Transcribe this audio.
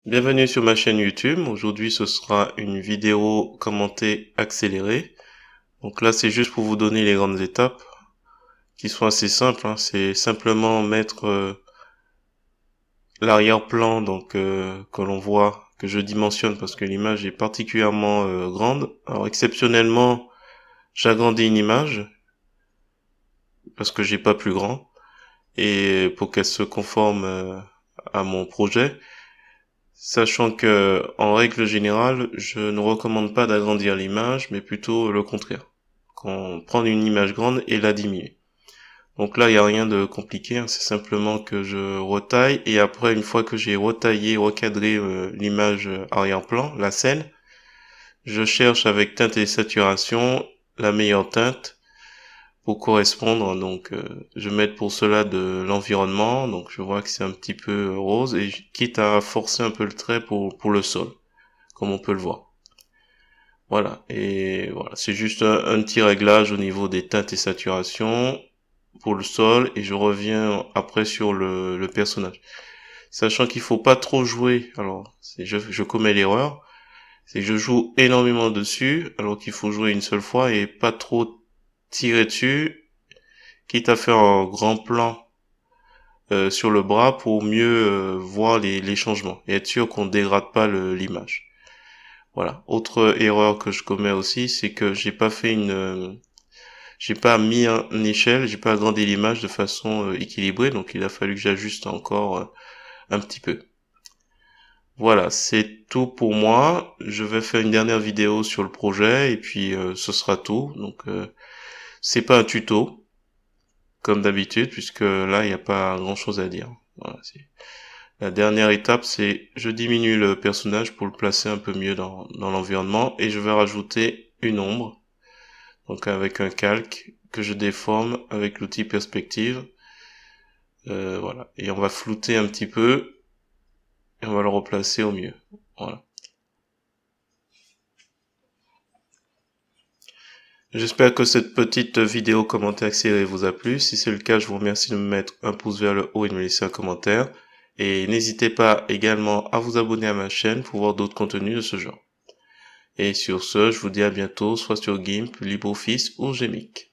Bienvenue sur ma chaîne YouTube. Aujourd'hui, ce sera une vidéo commentée accélérée. Donc là, c'est juste pour vous donner les grandes étapes qui sont assez simples, hein. C'est simplement mettre l'arrière-plan que l'on voit, que je dimensionne parce que l'image est particulièrement grande. Alors exceptionnellement, j'agrandis une image parce que j'ai pas plus grand et pour qu'elle se conforme à mon projet. Sachant que, en règle générale, je ne recommande pas d'agrandir l'image, mais plutôt le contraire. Qu'on prenne une image grande et la diminuer. Donc là, il n'y a rien de compliqué, hein, c'est simplement que je retaille, et après, une fois que j'ai retaillé, recadré l'image arrière-plan, la scène, je cherche avec teinte et saturation la meilleure teinte pour correspondre. Donc je vais mettre pour cela de l'environnement, donc je vois que c'est un petit peu rose, et quitte à forcer un peu le trait pour le sol, comme on peut le voir. Voilà, et voilà, c'est juste un petit réglage au niveau des teintes et saturations pour le sol, et je reviens après sur le personnage. Sachant qu'il faut pas trop jouer, alors je commets l'erreur, c'est que je joue énormément dessus, alors qu'il faut jouer une seule fois et pas trop tirer dessus, quitte à faire un grand plan sur le bras pour mieux voir les changements et être sûr qu'on dégrade pas l'image. Voilà. Autre erreur que je commets aussi, c'est que j'ai pas mis en échelle, j'ai pas agrandi l'image de façon équilibrée, donc il a fallu que j'ajuste encore un petit peu. Voilà, c'est tout pour moi. Je vais faire une dernière vidéo sur le projet et puis ce sera tout. Donc c'est pas un tuto comme d'habitude puisque là il n'y a pas grand chose à dire. Voilà, la dernière étape, c'est je diminue le personnage pour le placer un peu mieux dans l'environnement et je vais rajouter une ombre, donc avec un calque que je déforme avec l'outil perspective. Voilà, et on va flouter un petit peu et on va le replacer au mieux. Voilà. J'espère que cette petite vidéo commentée accélérée vous a plu. Si c'est le cas, je vous remercie de me mettre un pouce vers le haut et de me laisser un commentaire. Et n'hésitez pas également à vous abonner à ma chaîne pour voir d'autres contenus de ce genre. Et sur ce, je vous dis à bientôt, soit sur GIMP, LibreOffice ou Gmic.